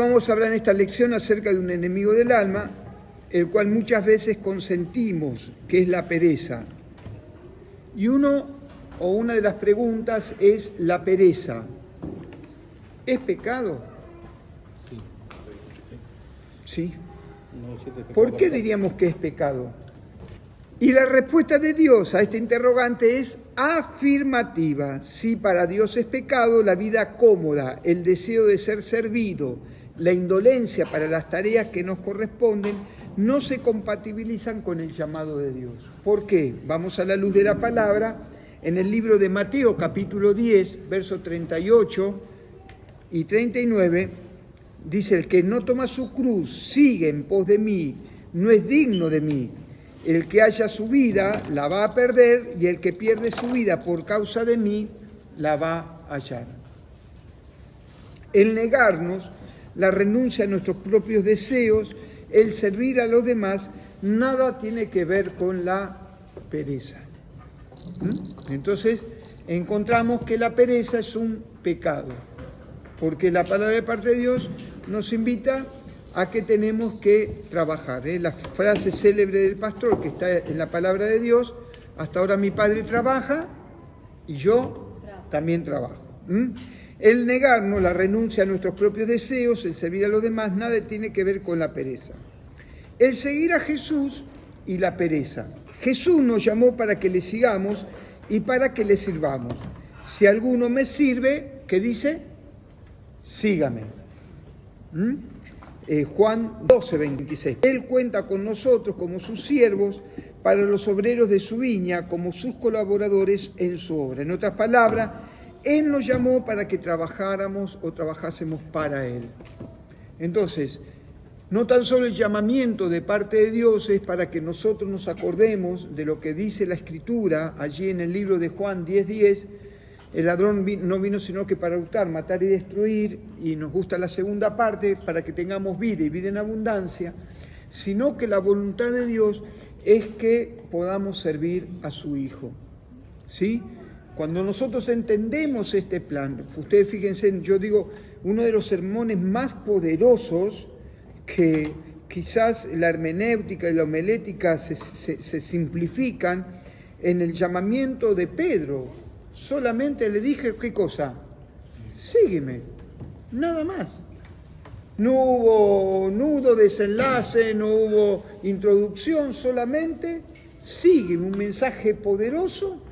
Vamos a hablar en esta lección acerca de un enemigo del alma, el cual muchas veces consentimos, que es la pereza. Y una de las preguntas es: ¿la pereza es pecado? Sí. ¿Por qué diríamos que es pecado? Y la respuesta de Dios a este interrogante es afirmativa. Sí, para Dios es pecado la vida cómoda, el deseo de ser servido, la indolencia para las tareas que nos corresponden, no se compatibilizan con el llamado de Dios. ¿Por qué? Vamos a la luz de la palabra. En el libro de Mateo, capítulo 10, versos 38 y 39, dice: el que no toma su cruz, sigue en pos de mí, no es digno de mí. El que haya su vida, la va a perder, y el que pierde su vida por causa de mí, la va a hallar. El negarnos, la renuncia a nuestros propios deseos, el servir a los demás, nada tiene que ver con la pereza. Entonces, encontramos que la pereza es un pecado, porque la palabra de parte de Dios nos invita a que tenemos que trabajar. La frase célebre del pastor que está en la palabra de Dios: hasta ahora mi padre trabaja y yo también trabajo. El negarnos, la renuncia a nuestros propios deseos, el servir a los demás, nada tiene que ver con la pereza. El seguir a Jesús y la pereza. Jesús nos llamó para que le sigamos y para que le sirvamos. Si alguno me sirve, ¿qué dice? Sígame. Juan 12, 26. Él cuenta con nosotros como sus siervos, para los obreros de su viña, como sus colaboradores en su obra. En otras palabras, Él nos llamó para que trabajáramos o trabajásemos para Él. Entonces, no tan solo el llamamiento de parte de Dios es para que nosotros nos acordemos de lo que dice la Escritura allí en el libro de Juan 10:10. El ladrón no vino sino que para hurtar, matar y destruir, y nos gusta la segunda parte, para que tengamos vida y vida en abundancia, sino que la voluntad de Dios es que podamos servir a su Hijo. ¿Sí? Cuando nosotros entendemos este plan, ustedes fíjense, yo digo, uno de los sermones más poderosos, que quizás la hermenéutica y la homilética se simplifican en el llamamiento de Pedro. Solamente le dije, ¿qué cosa? Sígueme, nada más. No hubo nudo, desenlace, no hubo introducción, solamente sígueme. Un mensaje poderoso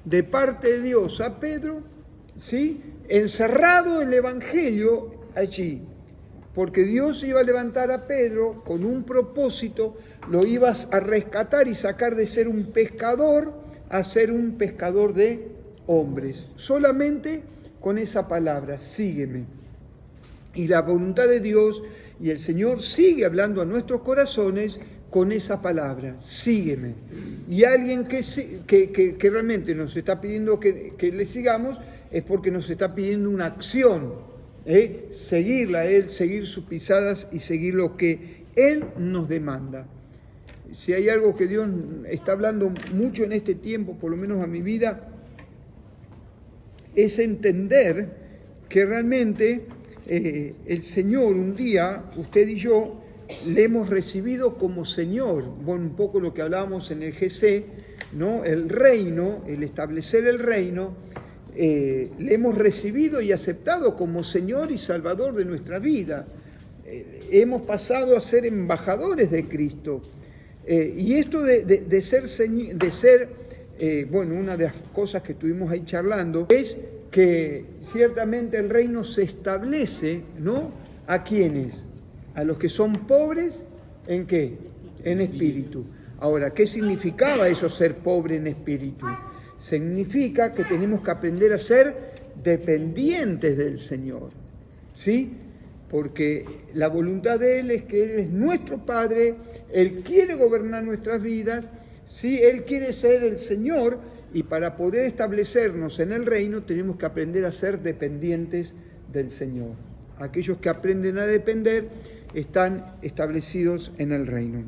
de parte de Dios a Pedro, ¿sí? Encerrado el Evangelio allí, porque Dios iba a levantar a Pedro con un propósito, lo ibas a rescatar y sacar de ser un pescador a ser un pescador de hombres, solamente con esa palabra, sígueme. Y la voluntad de Dios y el Señor sigue hablando a nuestros corazones con esa palabra, sígueme. Y alguien que realmente nos está pidiendo que le sigamos es porque nos está pidiendo una acción, seguirla a Él, seguir sus pisadas y seguir lo que Él nos demanda. Si hay algo que Dios está hablando mucho en este tiempo, por lo menos a mi vida, es entender que realmente el Señor, un día, usted y yo, le hemos recibido como Señor. Bueno, un poco lo que hablábamos en el GC, ¿no? El reino, el establecer el reino, le hemos recibido y aceptado como Señor y Salvador de nuestra vida. Hemos pasado a ser embajadores de Cristo. Y esto de ser bueno, una de las cosas que estuvimos ahí charlando es que ciertamente el reino se establece, ¿no? ¿A quiénes? A los que son pobres, ¿en qué? En espíritu. Ahora, ¿qué significaba eso, ser pobre en espíritu? Significa que tenemos que aprender a ser dependientes del Señor, ¿sí? Porque la voluntad de Él es que Él es nuestro Padre, Él quiere gobernar nuestras vidas, ¿sí? Él quiere ser el Señor, y para poder establecernos en el reino tenemos que aprender a ser dependientes del Señor. Aquellos que aprenden a depender están establecidos en el reino.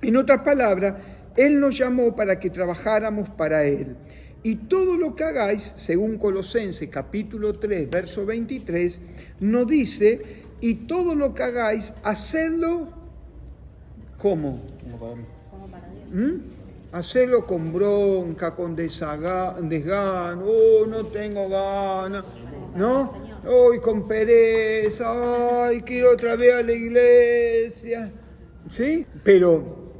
En otras palabras, Él nos llamó para que trabajáramos para Él. Y todo lo que hagáis, según Colosenses capítulo 3, verso 23, nos dice y todo lo que hagáis, hacedlo, ¿cómo? Como para Dios. Hacerlo con bronca, con desgano, no tengo ganas, ¿no? Hoy con pereza, ay, quiero otra vez a la iglesia, ¿sí? Pero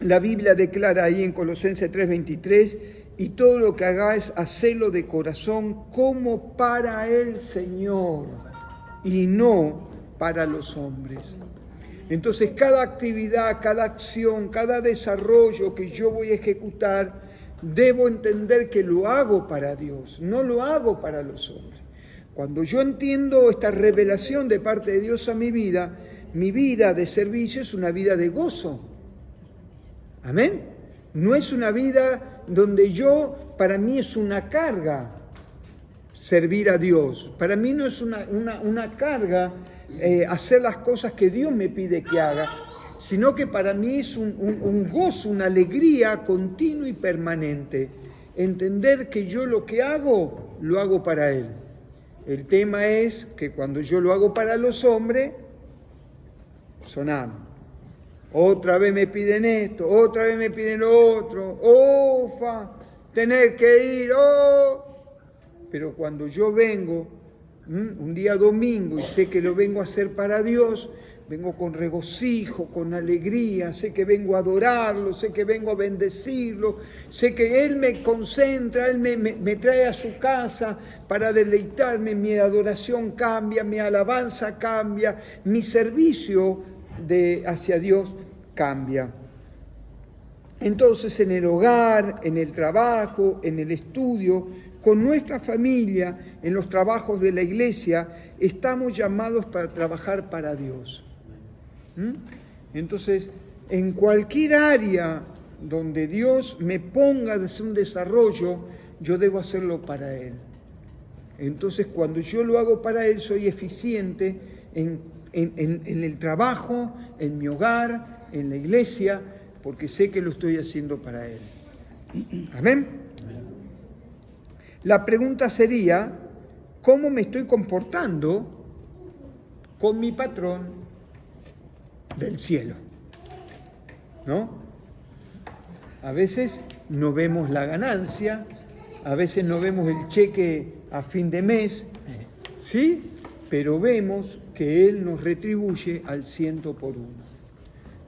la Biblia declara ahí en Colosenses 3:23, y todo lo que hagáis, hacedlo de corazón como para el Señor y no para los hombres. Entonces, cada actividad, cada acción, cada desarrollo que yo voy a ejecutar, debo entender que lo hago para Dios, no lo hago para los hombres. Cuando yo entiendo esta revelación de parte de Dios a mi vida de servicio es una vida de gozo. Amén. No es una vida donde para mí es una carga servir a Dios. Para mí no es una carga hacer las cosas que Dios me pide que haga, sino que para mí es un gozo, una alegría continua y permanente. Entender que yo lo que hago, lo hago para Él. El tema es que cuando yo lo hago para los hombres, sonamos. Otra vez me piden esto, otra vez me piden lo otro, tener que ir, Pero cuando yo vengo, un día domingo, y sé que lo vengo a hacer para Dios, vengo con regocijo, con alegría, sé que vengo a adorarlo, sé que vengo a bendecirlo, sé que Él me concentra, Él me trae a su casa para deleitarme, mi adoración cambia, mi alabanza cambia, mi servicio hacia Dios cambia. Entonces, en el hogar, en el trabajo, en el estudio, con nuestra familia, en los trabajos de la iglesia, estamos llamados para trabajar para Dios. Entonces, en cualquier área donde Dios me ponga a hacer un desarrollo, yo debo hacerlo para Él. Entonces, cuando yo lo hago para Él, soy eficiente en el trabajo, en mi hogar, en la iglesia, porque sé que lo estoy haciendo para Él. Amén. La pregunta sería, ¿cómo me estoy comportando con mi patrón del cielo? ¿No? A veces no vemos la ganancia, a veces no vemos el cheque a fin de mes, ¿sí? Pero vemos que Él nos retribuye al 100%.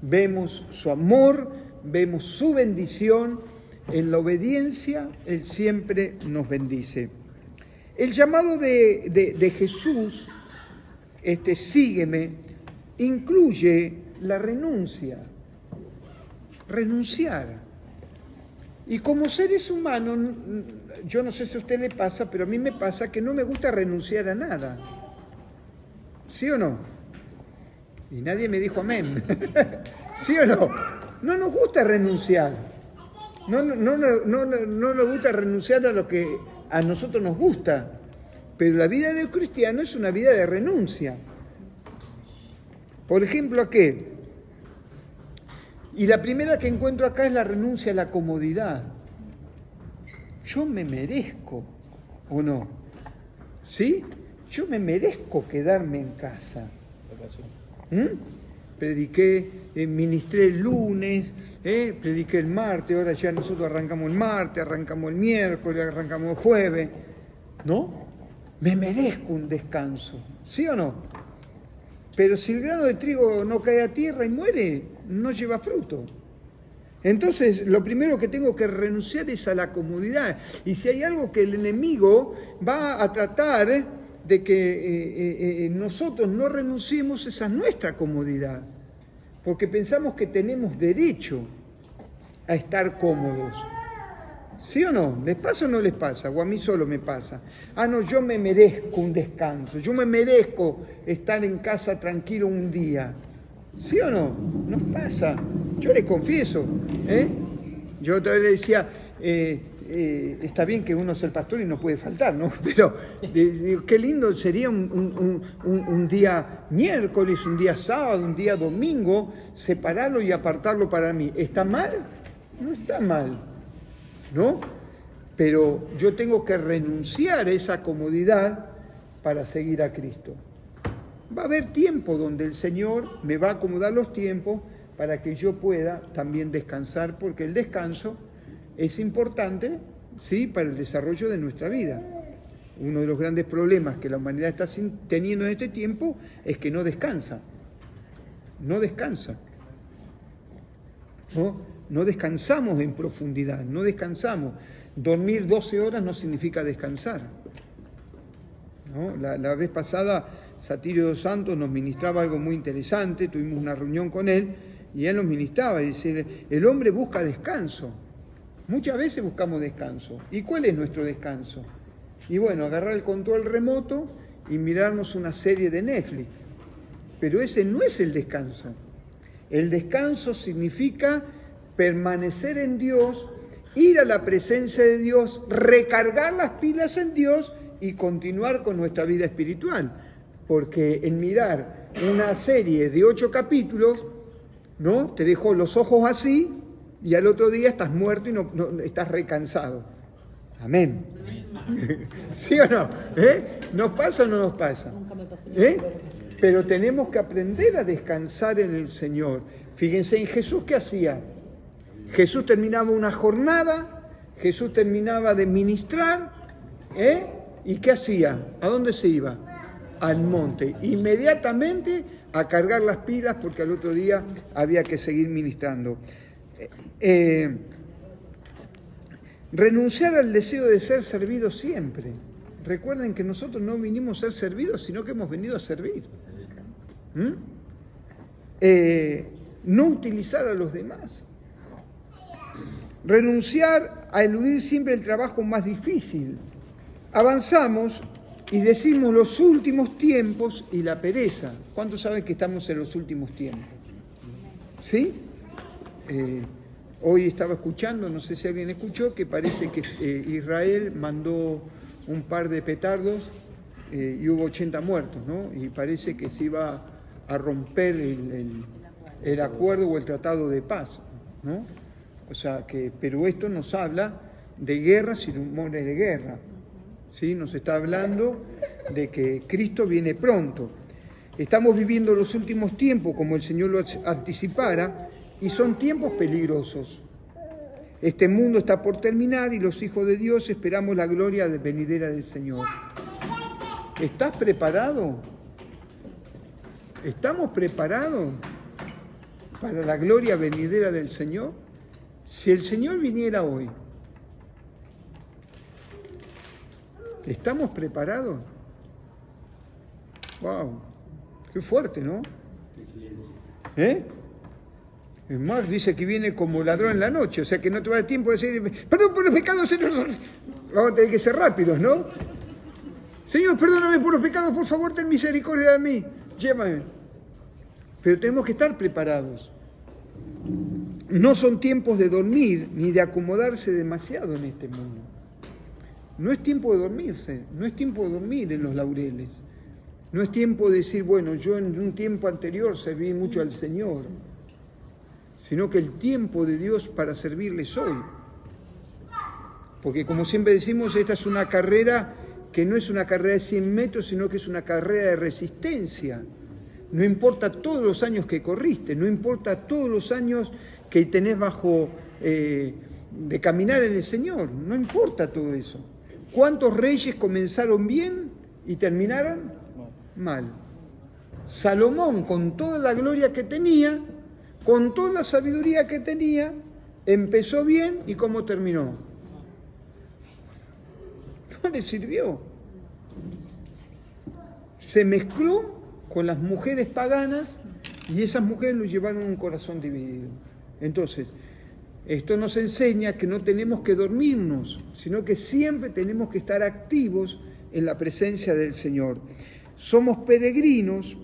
Vemos su amor, vemos su bendición. En la obediencia, Él siempre nos bendice. El llamado de Jesús, sígueme, incluye la renuncia. Renunciar. Y como seres humanos, yo no sé si a usted le pasa, pero a mí me pasa que no me gusta renunciar a nada. ¿Sí o no? Y nadie me dijo amén. ¿Sí o no? No nos gusta renunciar. No nos gusta renunciar a lo que a nosotros nos gusta. Pero la vida de un cristiano es una vida de renuncia. Por ejemplo, ¿a qué? Y la primera que encuentro acá es la renuncia a la comodidad. Yo me merezco, ¿o no? ¿Sí? Yo me merezco quedarme en casa. Prediqué, ministré el lunes, prediqué el martes, ahora ya nosotros arrancamos el martes, arrancamos el miércoles, arrancamos el jueves, ¿no? Me merezco un descanso, ¿sí o no? Pero si el grano de trigo no cae a tierra y muere, no lleva fruto. Entonces, lo primero que tengo que renunciar es a la comodidad. Y si hay algo que el enemigo va a tratar de que nosotros no renunciemos, esa es nuestra comodidad, porque pensamos que tenemos derecho a estar cómodos. ¿Sí o no? ¿Les pasa o no les pasa? O a mí solo me pasa. No, yo me merezco un descanso, yo me merezco estar en casa tranquilo un día. ¿Sí o no? Nos pasa. Yo les confieso, yo otra vez le decía, está bien que uno es el pastor y no puede faltar, ¿no? Pero qué lindo sería un día miércoles, un día sábado, un día domingo, separarlo y apartarlo para mí. ¿Está mal? No está mal, ¿no? Pero yo tengo que renunciar a esa comodidad para seguir a Cristo. Va a haber tiempo donde el Señor me va a acomodar los tiempos para que yo pueda también descansar, porque el descanso es importante, ¿sí?, para el desarrollo de nuestra vida. Uno de los grandes problemas que la humanidad está teniendo en este tiempo es que no descansa. No descansa. No descansamos en profundidad, no descansamos. Dormir 12 horas no significa descansar, ¿no? La vez pasada, Satirio dos Santos nos ministraba algo muy interesante, tuvimos una reunión con él y él nos ministraba y decía, el hombre busca descanso. Muchas veces buscamos descanso. ¿Y cuál es nuestro descanso? Y bueno, agarrar el control remoto y mirarnos una serie de Netflix. Pero ese no es el descanso. El descanso significa permanecer en Dios, ir a la presencia de Dios, recargar las pilas en Dios y continuar con nuestra vida espiritual. Porque en mirar una serie de 8 capítulos, ¿no?, te dejó los ojos así y al otro día estás muerto y no estás recansado. Amén. ¿Sí o no? ¿Nos pasa o no nos pasa? Nunca me pasó. Pero tenemos que aprender a descansar en el Señor. Fíjense en Jesús, ¿qué hacía? Jesús terminaba una jornada, Jesús terminaba de ministrar, ¿y qué hacía? ¿A dónde se iba? Al monte. Inmediatamente a cargar las pilas porque al otro día había que seguir ministrando. Renunciar al deseo de ser servido siempre. Recuerden que nosotros no vinimos a ser servidos, sino que hemos venido a servir. No utilizar a los demás. Renunciar a eludir siempre el trabajo más difícil. Avanzamos y decimos los últimos tiempos y la pereza. ¿Cuántos saben que estamos en los últimos tiempos? ¿Sí? Hoy estaba escuchando, no sé si alguien escuchó, que parece que Israel mandó un par de petardos y hubo 80 muertos, ¿no? Y parece que se iba a romper el acuerdo o el tratado de paz, ¿no? O sea que, pero esto nos habla de guerras y rumores de guerra, ¿sí? Nos está hablando de que Cristo viene pronto. Estamos viviendo los últimos tiempos, como el Señor lo anticipara, y son tiempos peligrosos. Este mundo está por terminar y los hijos de Dios esperamos la gloria venidera del Señor. ¿Estás preparado? ¿Estamos preparados para la gloria venidera del Señor? Si el Señor viniera hoy, ¿estamos preparados? ¡Wow! ¡Qué fuerte!, ¿no? Es más, dice que viene como ladrón en la noche, o sea que no te va a dar tiempo de decir, perdón por los pecados, Señor. Vamos a tener que ser rápidos, ¿no? Señor, perdóname por los pecados, por favor, ten misericordia de mí, llévame. Pero tenemos que estar preparados. No son tiempos de dormir ni de acomodarse demasiado en este mundo. No es tiempo de dormirse, no es tiempo de dormir en los laureles. No es tiempo de decir, bueno, yo en un tiempo anterior serví mucho al Señor, sino que el tiempo de Dios para servirles hoy. Porque como siempre decimos, esta es una carrera que no es una carrera de 100 metros, sino que es una carrera de resistencia. No importa todos los años que corriste, no importa todos los años que tenés bajo de caminar en el Señor, no importa todo eso. ¿Cuántos reyes comenzaron bien y terminaron mal? Salomón, con toda la gloria que tenía, con toda la sabiduría que tenía, empezó bien y ¿cómo terminó? No le sirvió. Se mezcló con las mujeres paganas y esas mujeres lo llevaron a un corazón dividido. Entonces, esto nos enseña que no tenemos que dormirnos, sino que siempre tenemos que estar activos en la presencia del Señor. Somos peregrinos,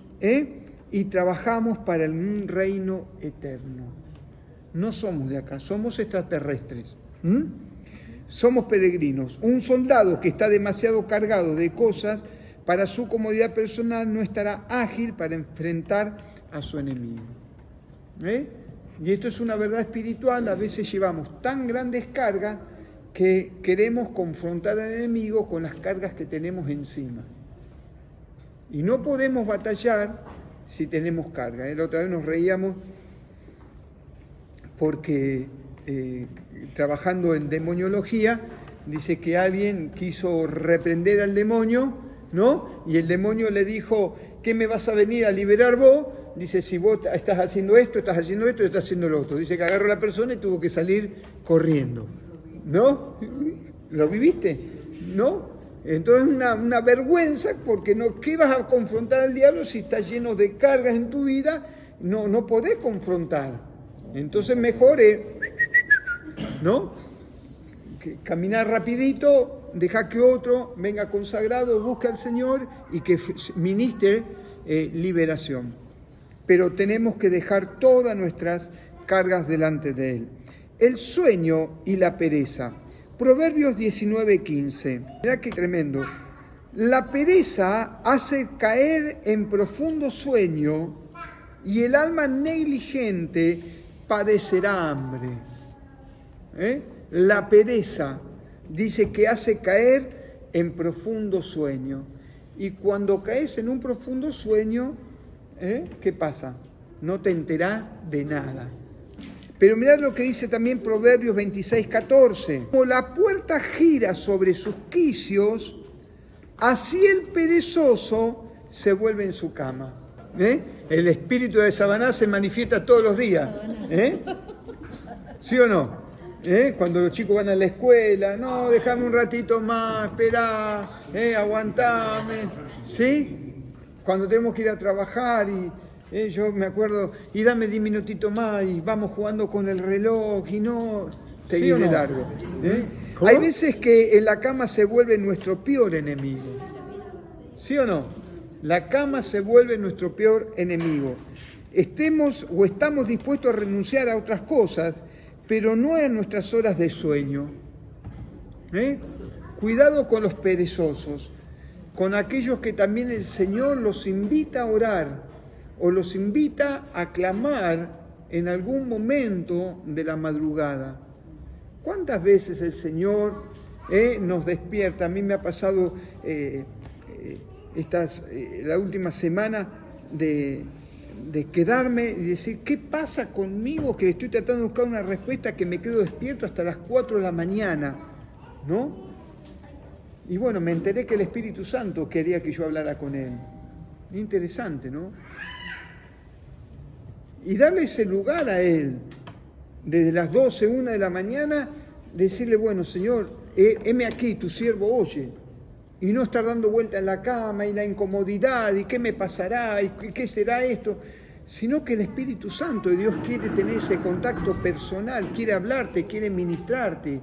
y trabajamos para un reino eterno. No somos de acá, somos extraterrestres. Somos peregrinos. Un soldado que está demasiado cargado de cosas para su comodidad personal no estará ágil para enfrentar a su enemigo. Y esto es una verdad espiritual. A veces llevamos tan grandes cargas que queremos confrontar al enemigo con las cargas que tenemos encima. Y no podemos batallar si tenemos carga. La otra vez nos reíamos porque trabajando en demoniología, dice que alguien quiso reprender al demonio, ¿no? Y el demonio le dijo, ¿qué me vas a venir a liberar vos? Dice, si vos estás haciendo esto, estás haciendo lo otro. Dice que agarró a la persona y tuvo que salir corriendo. ¿No? ¿Lo viviste? ¿No? Entonces una vergüenza, porque no, ¿qué vas a confrontar al diablo si estás lleno de cargas en tu vida? No podés confrontar. Entonces mejor es, ¿no? Caminar rapidito, deja que otro venga consagrado, busque al Señor y que ministre liberación. Pero tenemos que dejar todas nuestras cargas delante de Él. El sueño y la pereza. Proverbios 19:15. Mirá qué tremendo. La pereza hace caer en profundo sueño y el alma negligente padecerá hambre. La pereza dice que hace caer en profundo sueño. Y cuando caes en un profundo sueño, ¿qué pasa? No te enterás de nada. Pero mirad lo que dice también Proverbios 26:14. Como la puerta gira sobre sus quicios, así el perezoso se vuelve en su cama. El espíritu de Sabaná se manifiesta todos los días. ¿Sí o no? Cuando los chicos van a la escuela, no, déjame un ratito más, esperá, aguantame. ¿Sí? Cuando tenemos que ir a trabajar y... yo me acuerdo, y dame 10 minutitos más y vamos jugando con el reloj y no seguir de largo. Hay veces que en la cama se vuelve nuestro peor enemigo. ¿Sí o no? La cama se vuelve nuestro peor enemigo. Estamos dispuestos a renunciar a otras cosas, pero no en nuestras horas de sueño. Cuidado con los perezosos, con aquellos que también el Señor los invita a orar, o los invita a clamar en algún momento de la madrugada. ¿Cuántas veces el Señor nos despierta? A mí me ha pasado la última semana de quedarme y decir, ¿qué pasa conmigo? Que estoy tratando de buscar una respuesta, que me quedo despierto hasta las 4 de la mañana, ¿no? Y bueno, me enteré que el Espíritu Santo quería que yo hablara con Él. Interesante, ¿no? Y darle ese lugar a Él, desde las 12, 1 de la mañana, decirle, bueno, Señor, heme aquí, tu siervo oye, y no estar dando vuelta en la cama, y la incomodidad, y qué me pasará, y qué será esto, sino que el Espíritu Santo de Dios quiere tener ese contacto personal, quiere hablarte, quiere ministrarte,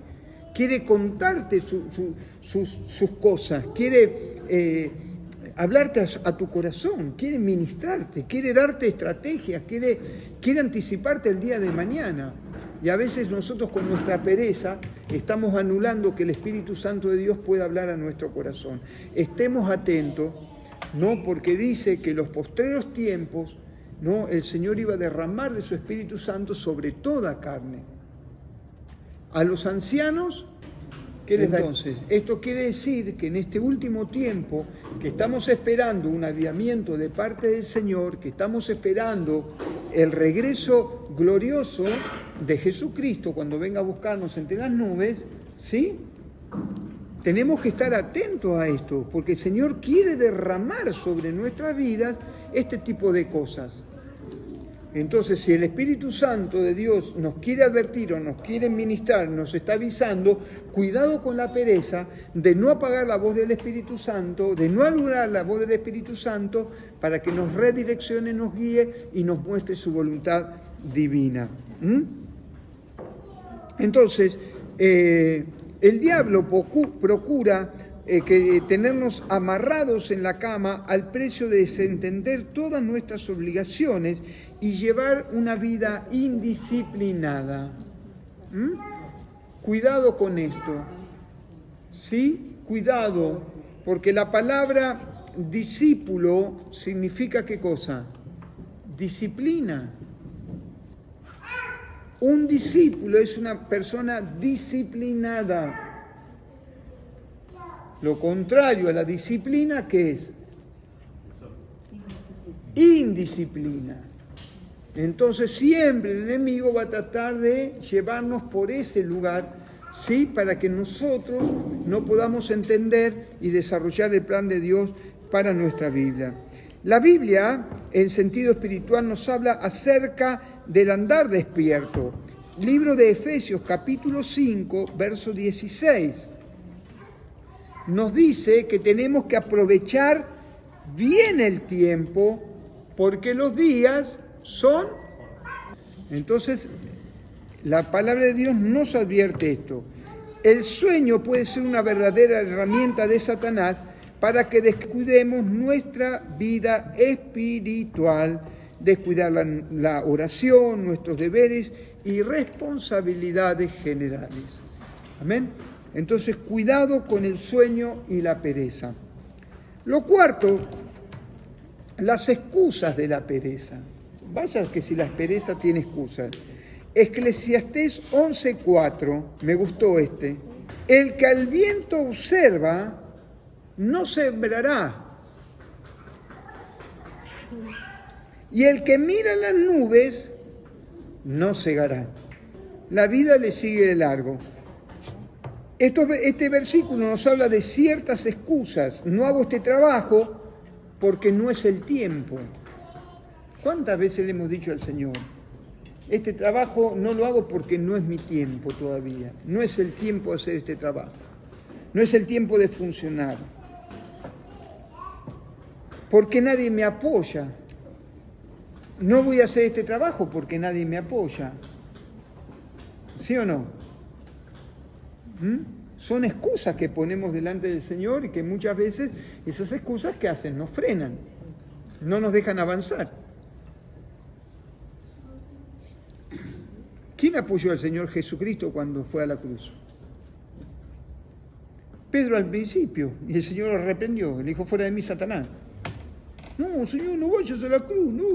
quiere contarte sus cosas, quiere... hablarte a tu corazón, quiere ministrarte, quiere darte estrategias, quiere anticiparte el día de mañana. Y a veces nosotros con nuestra pereza estamos anulando que el Espíritu Santo de Dios pueda hablar a nuestro corazón. Estemos atentos, ¿no? Porque dice que en los postreros tiempos, ¿no?, el Señor iba a derramar de su Espíritu Santo sobre toda carne. A los ancianos, ¿qué les da? Entonces, esto quiere decir que en este último tiempo, que estamos esperando un avivamiento de parte del Señor, que estamos esperando el regreso glorioso de Jesucristo cuando venga a buscarnos entre las nubes, ¿sí? Tenemos que estar atentos a esto, porque el Señor quiere derramar sobre nuestras vidas este tipo de cosas. Entonces, si el Espíritu Santo de Dios nos quiere advertir o nos quiere ministrar, nos está avisando, cuidado con la pereza de no apagar la voz del Espíritu Santo, de no anular la voz del Espíritu Santo, para que nos redireccione, nos guíe y nos muestre su voluntad divina. Entonces, el diablo procura que tenernos amarrados en la cama al precio de desentender todas nuestras obligaciones y llevar una vida indisciplinada. Cuidado con esto, ¿sí? Cuidado, porque la palabra discípulo significa ¿qué cosa? Disciplina. Un discípulo es una persona disciplinada. Lo contrario a la disciplina, ¿qué es? indisciplina. Entonces siempre el enemigo va a tratar de llevarnos por ese lugar, ¿sí? Para que nosotros no podamos entender y desarrollar el plan de Dios para nuestra vida. La Biblia, en sentido espiritual, nos habla acerca del andar despierto. Libro de Efesios, capítulo 5, verso 16. Nos dice que tenemos que aprovechar bien el tiempo porque los días son... Entonces, la palabra de Dios nos advierte esto. El sueño puede ser una verdadera herramienta de Satanás para que descuidemos nuestra vida espiritual, descuidar la oración, nuestros deberes y responsabilidades generales. Amén. Entonces, cuidado con el sueño y la pereza. Lo cuarto, las excusas de la pereza. Vaya que si la pereza tiene excusas. Eclesiastés 11:4, me gustó este. El que al viento observa, no sembrará. Y el que mira las nubes, no segará. La vida le sigue de largo. Este versículo nos habla de ciertas excusas. No hago este trabajo porque no es el tiempo. ¿Cuántas veces le hemos dicho al Señor? Este trabajo no lo hago porque no es mi tiempo todavía. No es el tiempo de hacer este trabajo. No es el tiempo de funcionar. Porque nadie me apoya. No voy a hacer este trabajo porque nadie me apoya. ¿Sí o no? Son excusas que ponemos delante del Señor y que muchas veces esas excusas que hacen nos frenan, no nos dejan avanzar. ¿Quién apoyó al Señor Jesucristo cuando fue a la cruz? Pedro al principio, y el Señor lo reprendió, le dijo: fuera de mí, Satanás. No, Señor, no vayas a la cruz, no.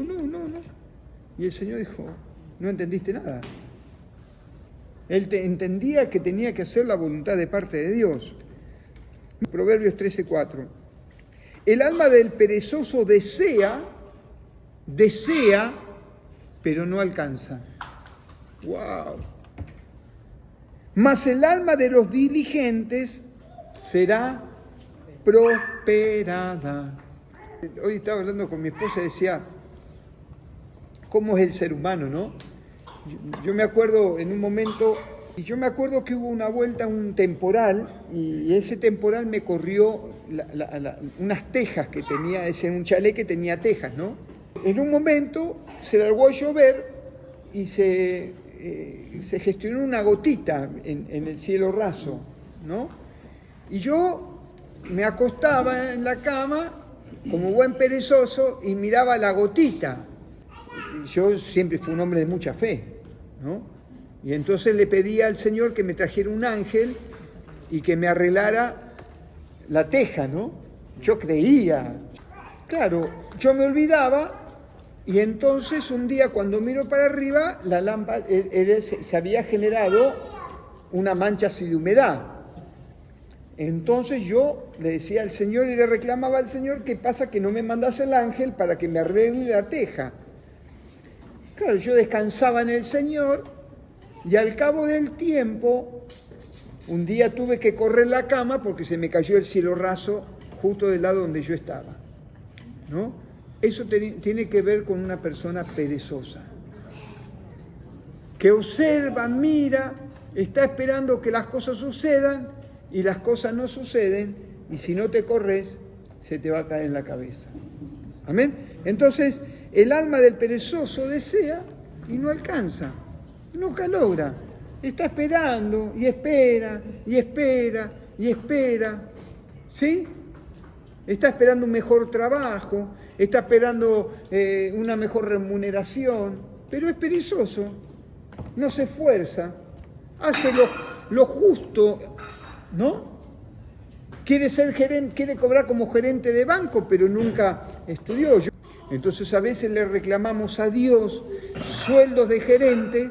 Y el Señor dijo: no entendiste nada. Él entendía que tenía que hacer la voluntad de parte de Dios. Proverbios 13:4. El alma del perezoso desea, pero no alcanza. ¡Wow! Mas el alma de los diligentes será prosperada. Hoy estaba hablando con mi esposa y decía, ¿cómo es el ser humano, no? Yo me acuerdo en un momento, que hubo una vuelta, un temporal, y ese temporal me corrió unas tejas que tenía, ese un chalet que tenía tejas, ¿no? En un momento se largó a llover y se gestionó una gotita en el cielo raso, ¿no? Y yo me acostaba en la cama como buen perezoso y miraba la gotita. Yo siempre fui un hombre de mucha fe, ¿no? Y entonces le pedía al Señor que me trajera un ángel y que me arreglara la teja, ¿no? Yo creía. Claro, yo me olvidaba y entonces un día cuando miro para arriba, la lámpara se había generado una mancha así de humedad. Entonces yo le decía al Señor y le reclamaba al Señor: ¿qué pasa que no me mandas el ángel para que me arregle la teja? Claro, yo descansaba en el Señor y al cabo del tiempo, un día tuve que correr la cama porque se me cayó el cielo raso justo del lado donde yo estaba, ¿no? Eso tiene que ver con una persona perezosa, que observa, mira, está esperando que las cosas sucedan y las cosas no suceden, y si no te corres, se te va a caer en la cabeza. ¿Amén? Entonces, el alma del perezoso desea y no alcanza, nunca logra. Está esperando y espera, ¿sí? Está esperando un mejor trabajo, está esperando una mejor remuneración, pero es perezoso, no se esfuerza, hace lo justo, ¿no? Quiere ser gerente, quiere cobrar como gerente de banco, pero nunca estudió. Entonces a veces le reclamamos a Dios sueldos de gerente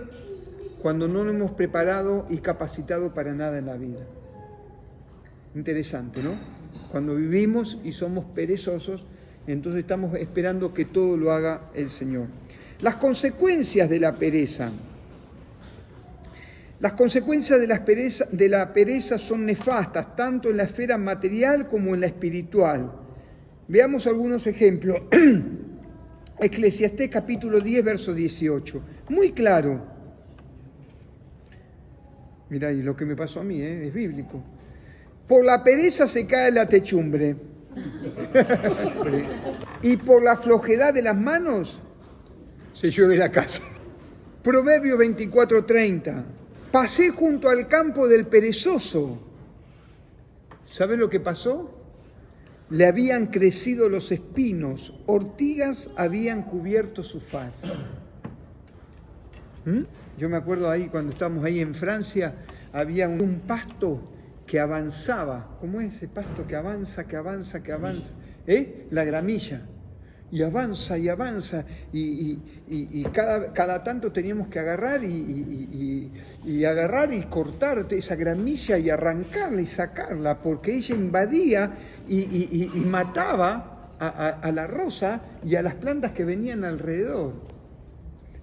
cuando no nos hemos preparado y capacitado para nada en la vida. Interesante, ¿no? Cuando vivimos y somos perezosos Entonces estamos esperando que todo lo haga el Señor. Las consecuencias de la pereza. Las consecuencias de la pereza son nefastas, tanto en la esfera material como en la espiritual. Veamos algunos ejemplos. Eclesiastés capítulo 10, verso 18. Muy claro. Mirá, y lo que me pasó a mí, es bíblico. Por la pereza se cae la techumbre. Y por la flojedad de las manos se llueve la casa. Proverbio 24:30. Pasé junto al campo del perezoso. ¿Sabe lo que pasó? Le habían crecido los espinos, ortigas habían cubierto su faz. Yo me acuerdo ahí cuando estábamos ahí en Francia, había un pasto que avanzaba. ¿Cómo es ese pasto que avanza, que avanza, que avanza? La gramilla. Y avanza y avanza. Y cada tanto teníamos que agarrar y agarrar y cortar esa gramilla y arrancarla y sacarla, porque ella invadía y mataba a la rosa y a las plantas que venían alrededor.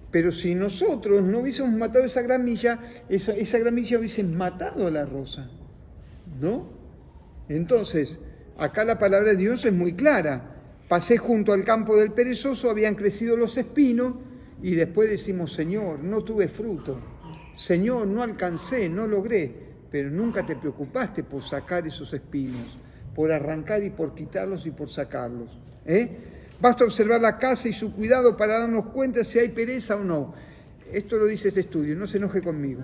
Pero si nosotros no hubiésemos matado esa gramilla hubiese matado a la rosa, ¿no? Entonces, acá la palabra de Dios es muy clara. Pasé junto al campo del perezoso, habían crecido los espinos, y después decimos, Señor, no tuve fruto. Señor, no alcancé, no logré, pero nunca te preocupaste por sacar esos espinos, por arrancar y por quitarlos y por sacarlos. Basta observar la casa y su cuidado para darnos cuenta si hay pereza o no. Esto lo dice este estudio, no se enoje conmigo.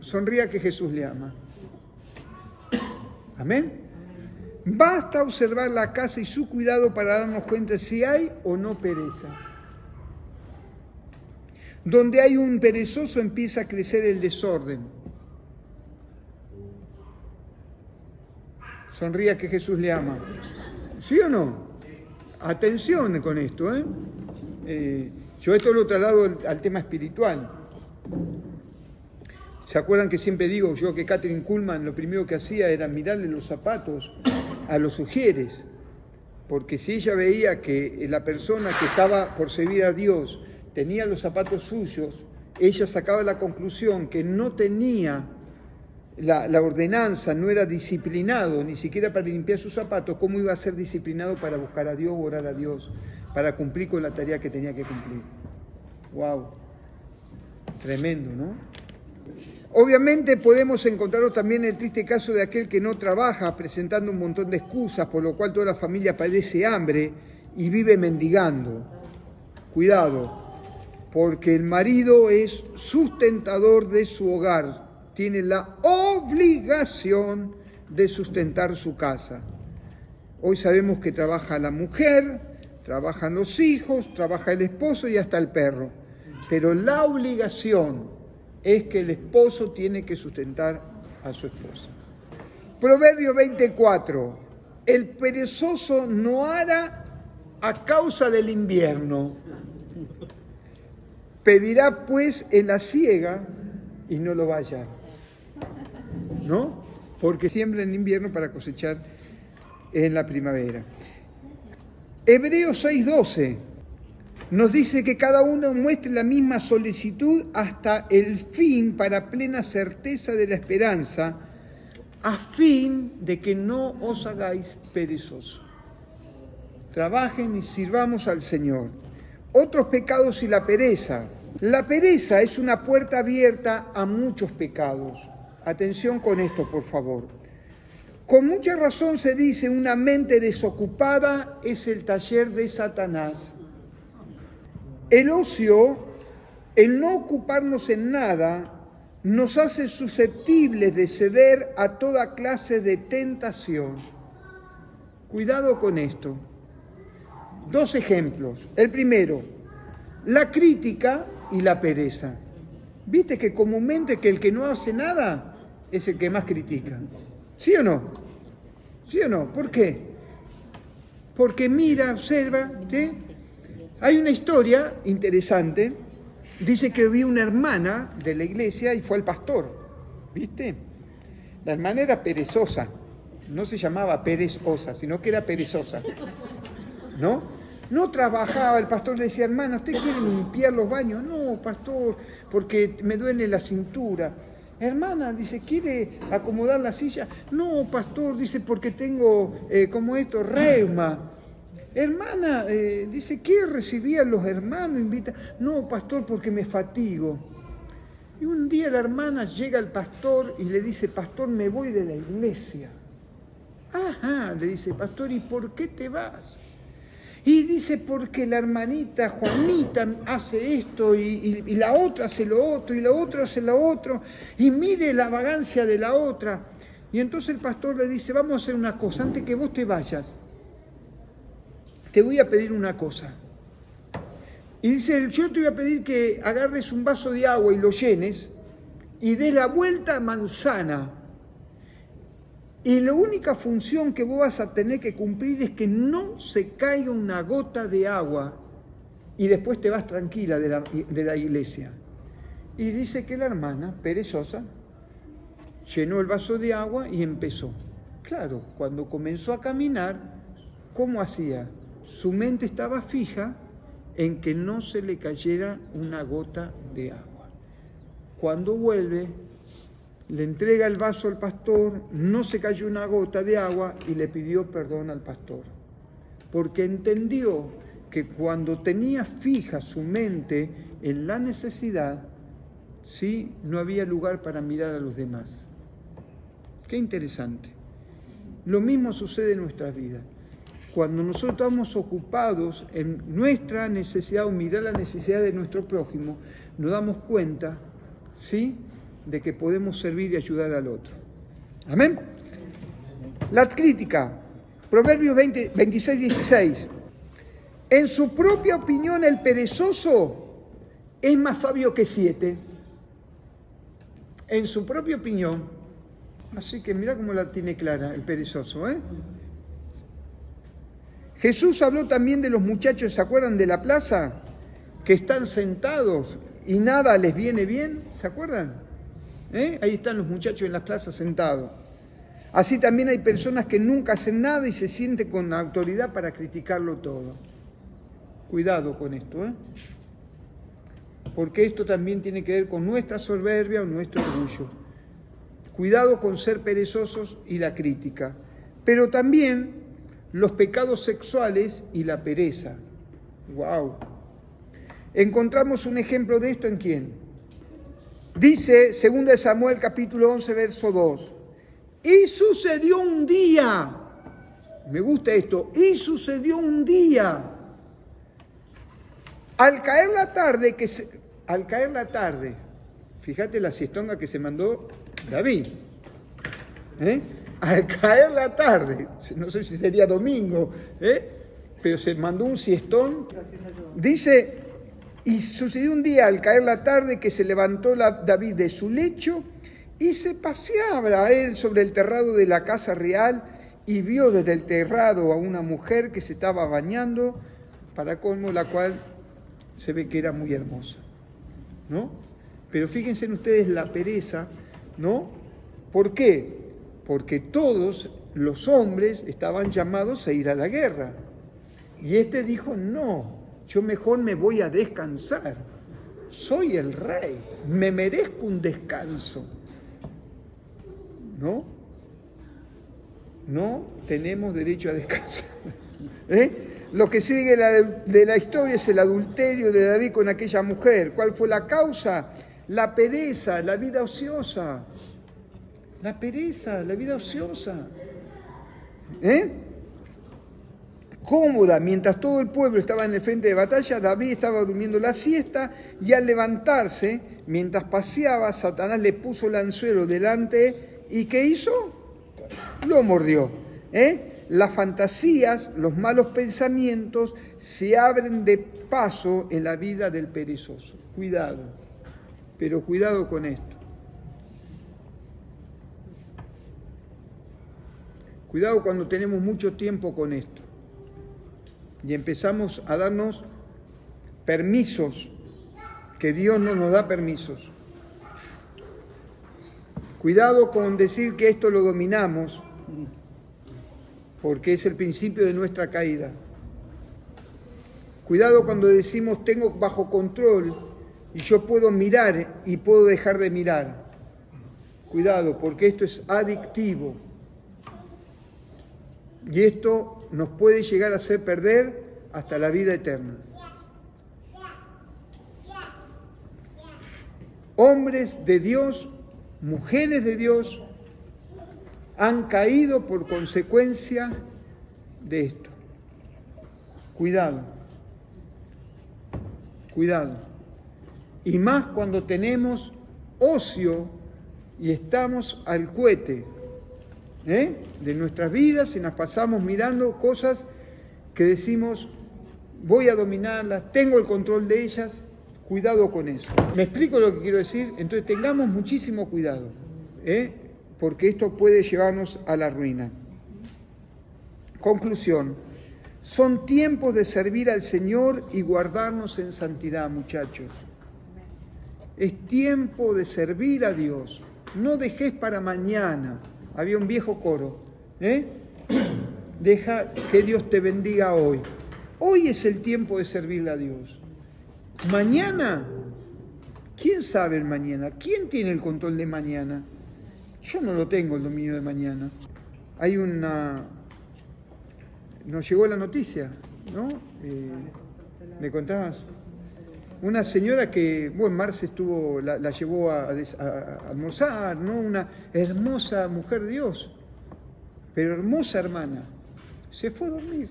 Sonría que Jesús le ama. Amén. Basta observar la casa y su cuidado para darnos cuenta si hay o no pereza. Donde hay un perezoso empieza a crecer el desorden. Sonría que Jesús le ama. ¿Sí o no? Atención con esto, Yo esto lo traslado al tema espiritual. ¿Se acuerdan que siempre digo yo que Kathryn Kuhlman lo primero que hacía era mirarle los zapatos a los sugieres? Porque si ella veía que la persona que estaba por servir a Dios tenía los zapatos suyos, ella sacaba la conclusión que no tenía la ordenanza, no era disciplinado ni siquiera para limpiar sus zapatos. ¿Cómo iba a ser disciplinado para buscar a Dios, orar a Dios, para cumplir con la tarea que tenía que cumplir? ¡Wow! Tremendo, ¿no? Obviamente podemos encontrarlo también en el triste caso de aquel que no trabaja, presentando un montón de excusas, por lo cual toda la familia padece hambre y vive mendigando. Cuidado, porque el marido es sustentador de su hogar, tiene la obligación de sustentar su casa. Hoy sabemos que trabaja la mujer, trabajan los hijos, trabaja el esposo y hasta el perro, pero la obligación es que el esposo tiene que sustentar a su esposa. Proverbio 24. El perezoso no hará a causa del invierno. Pedirá pues en la siega y no lo va a hallar. ¿No? Porque siembra en invierno para cosechar en la primavera. Hebreos 6:12. Nos dice que cada uno muestre la misma solicitud hasta el fin para plena certeza de la esperanza, a fin de que no os hagáis perezosos. Trabajen y sirvamos al Señor. Otros pecados y la pereza. La pereza es una puerta abierta a muchos pecados. Atención con esto, por favor. Con mucha razón se dice, una mente desocupada es el taller de Satanás. El ocio, el no ocuparnos en nada, nos hace susceptibles de ceder a toda clase de tentación. Cuidado con esto. Dos ejemplos. El primero, la crítica y la pereza. ¿Viste que comúnmente que el que no hace nada es el que más critica? ¿Sí o no? ¿Sí o no? ¿Por qué? Porque mira, observa, ¿sí? Hay una historia interesante, dice que había una hermana de la iglesia y fue al pastor, ¿viste? La hermana era perezosa, no se llamaba perezosa, sino que era perezosa. ¿no? No trabajaba, el pastor le decía, hermana, ¿usted quiere limpiar los baños? No, pastor, porque me duele la cintura. Hermana, dice, ¿quiere acomodar la silla? No, pastor, dice, porque tengo, reuma. Hermana, dice, ¿quiere recibir a los hermanos? Invita. No, pastor, porque me fatigo. Y un día la hermana llega al pastor y le dice, pastor, me voy de la iglesia. Ajá, le dice, pastor, ¿y por qué te vas? Y dice, porque la hermanita Juanita hace esto y la otra hace lo otro y la otra hace lo otro y mire la vagancia de la otra. Y entonces el pastor le dice, vamos a hacer una cosa, antes que vos te vayas, te voy a pedir una cosa. Y dice, yo te voy a pedir que agarres un vaso de agua y lo llenes y des la vuelta a manzana. Y la única función que vos vas a tener que cumplir es que no se caiga una gota de agua y después te vas tranquila de la iglesia. Y dice que la hermana, perezosa, llenó el vaso de agua y empezó. Claro, cuando comenzó a caminar, ¿cómo hacía? Su mente estaba fija en que no se le cayera una gota de agua. Cuando vuelve, le entrega el vaso al pastor, no se cayó una gota de agua y le pidió perdón al pastor. Porque entendió que cuando tenía fija su mente en la necesidad, sí, no había lugar para mirar a los demás. Qué interesante. Lo mismo sucede en nuestras vidas. Cuando nosotros estamos ocupados en nuestra necesidad o mirar la necesidad de nuestro prójimo, nos damos cuenta, ¿sí?, de que podemos servir y ayudar al otro. Amén. La crítica, Proverbios 26, 16. En su propia opinión el perezoso es más sabio que 7. En su propia opinión. Así que mira cómo la tiene clara el perezoso, ¿eh? Jesús habló también de los muchachos, ¿se acuerdan de la plaza? Que están sentados y nada les viene bien, ¿se acuerdan? Ahí están los muchachos en las plazas sentados. Así también hay personas que nunca hacen nada y se sienten con autoridad para criticarlo todo. Cuidado con esto, porque esto también tiene que ver con nuestra soberbia o nuestro orgullo. Cuidado con ser perezosos y la crítica. Pero también los pecados sexuales y la pereza. ¡Wow! Encontramos un ejemplo de esto ¿en quién? Dice 2 Samuel capítulo 11, verso 2. Y sucedió un día, me gusta esto, y sucedió un día, al caer la tarde, fíjate la siestonga que se mandó David, al caer la tarde, no sé si sería domingo, pero se mandó un siestón, dice... Y sucedió un día, al caer la tarde, que se levantó David de su lecho y se paseaba él sobre el terrado de la casa real y vio desde el terrado a una mujer que se estaba bañando, para colmo la cual se ve que era muy hermosa, ¿no? Pero fíjense en ustedes la pereza, ¿no? ¿Por qué? Porque todos los hombres estaban llamados a ir a la guerra. Y este dijo, no. Yo mejor me voy a descansar. Soy el rey, me merezco un descanso. ¿No? No tenemos derecho a descansar. Lo que sigue de la historia es el adulterio de David con aquella mujer. ¿Cuál fue la causa? La pereza, la vida ociosa. La pereza, la vida ociosa. Cómoda, mientras todo el pueblo estaba en el frente de batalla, David estaba durmiendo la siesta y al levantarse, mientras paseaba, Satanás le puso el anzuelo delante y ¿qué hizo? Lo mordió. Las fantasías, los malos pensamientos se abren de paso en la vida del perezoso. Cuidado, pero cuidado con esto. Cuidado cuando tenemos mucho tiempo con esto. Y empezamos a darnos permisos, que Dios no nos da permisos. Cuidado con decir que esto lo dominamos, porque es el principio de nuestra caída. Cuidado cuando decimos tengo bajo control y yo puedo mirar y puedo dejar de mirar. Cuidado, porque esto es adictivo. Y esto nos puede llegar a hacer perder hasta la vida eterna. Hombres de Dios, mujeres de Dios, han caído por consecuencia de esto. Cuidado, cuidado. Y más cuando tenemos ocio y estamos al cohete de nuestras vidas y nos pasamos mirando cosas que decimos, voy a dominarlas, tengo el control de ellas. Cuidado con eso. ¿Me explico lo que quiero decir? Entonces tengamos muchísimo cuidado, porque esto puede llevarnos a la ruina. Conclusión. Son tiempos de servir al Señor y guardarnos en santidad, muchachos. Es tiempo de servir a Dios. No dejes para mañana. Había un viejo coro. Deja que Dios te bendiga hoy. Hoy es el tiempo de servirle a Dios. Mañana, ¿quién sabe el mañana? ¿Quién tiene el control de mañana? Yo no lo tengo, el dominio de mañana. Hay nos llegó la noticia, ¿no? ¿Me contabas? Una señora que, Marce estuvo, la llevó a almorzar, ¿no? Una hermosa mujer de Dios, pero hermosa hermana. Se fue a dormir.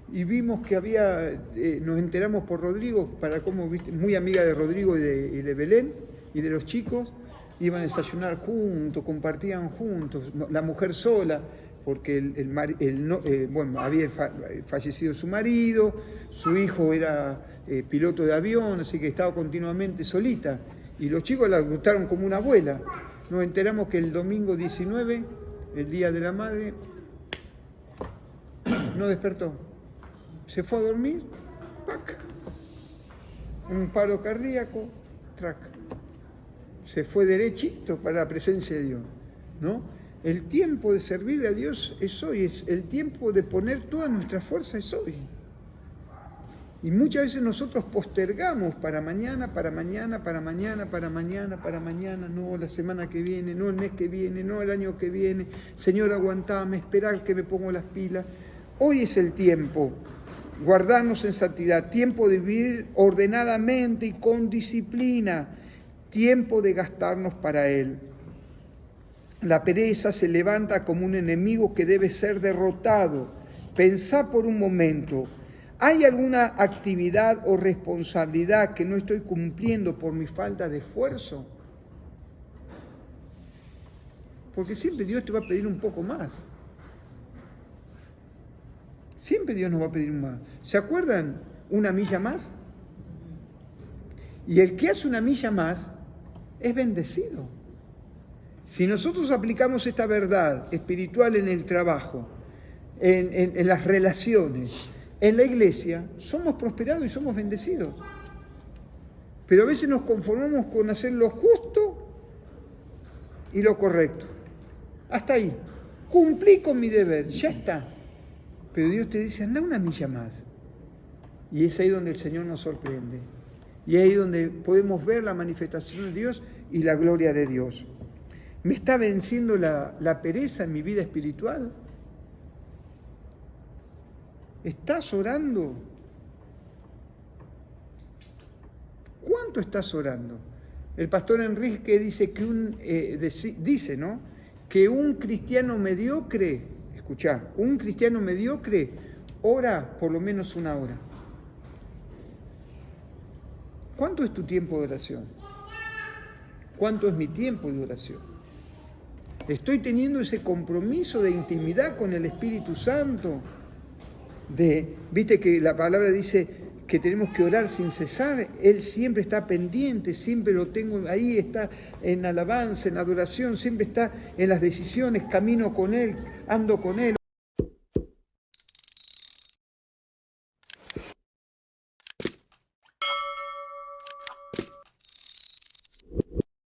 Y vimos que nos enteramos por Rodrigo, muy amiga de Rodrigo y de Belén y de los chicos, iban a desayunar juntos, compartían juntos, la mujer sola, porque había fallecido su marido, su hijo era piloto de avión, así que estaba continuamente solita, y los chicos la gustaron como una abuela. Nos enteramos que el domingo 19, el Día de la Madre, no despertó. Se fue a dormir, ¡pac! Un paro cardíaco, ¡trac! Se fue derechito para la presencia de Dios, ¿no? El tiempo de servirle a Dios es hoy, es el tiempo de poner toda nuestra fuerza es hoy. Y muchas veces nosotros postergamos para mañana, no la semana que viene, no el mes que viene, no el año que viene. Señor, aguantame, esperar que me pongo las pilas. Hoy es el tiempo. Guardarnos en santidad, tiempo de vivir ordenadamente y con disciplina, tiempo de gastarnos para Él. La pereza se levanta como un enemigo que debe ser derrotado. Pensá por un momento, ¿hay alguna actividad o responsabilidad que no estoy cumpliendo por mi falta de esfuerzo? Porque siempre Dios te va a pedir un poco más. Siempre Dios nos va a pedir más. ¿Se acuerdan? Una milla más. Y el que hace una milla más es bendecido. Si nosotros aplicamos esta verdad espiritual en el trabajo, en las relaciones, en la iglesia, somos prosperados y somos bendecidos. Pero a veces nos conformamos con hacer lo justo y lo correcto. Hasta ahí. Cumplí con mi deber, ya está. Pero Dios te dice, anda una milla más. Y es ahí donde el Señor nos sorprende. Y es ahí donde podemos ver la manifestación de Dios y la gloria de Dios. ¿Me está venciendo la pereza en mi vida espiritual? ¿Estás orando? ¿Cuánto estás orando? El pastor Enrique dice que ¿no? Que un cristiano mediocre, escuchá, un cristiano mediocre ora por lo menos 1 hora. ¿Cuánto es tu tiempo de oración? ¿Cuánto es mi tiempo de oración? ¿Estoy teniendo ese compromiso de intimidad con el Espíritu Santo? Viste que la palabra dice que tenemos que orar sin cesar. Él siempre está pendiente, siempre lo tengo ahí, está en alabanza, en adoración, siempre está en las decisiones, camino con Él, ando con Él.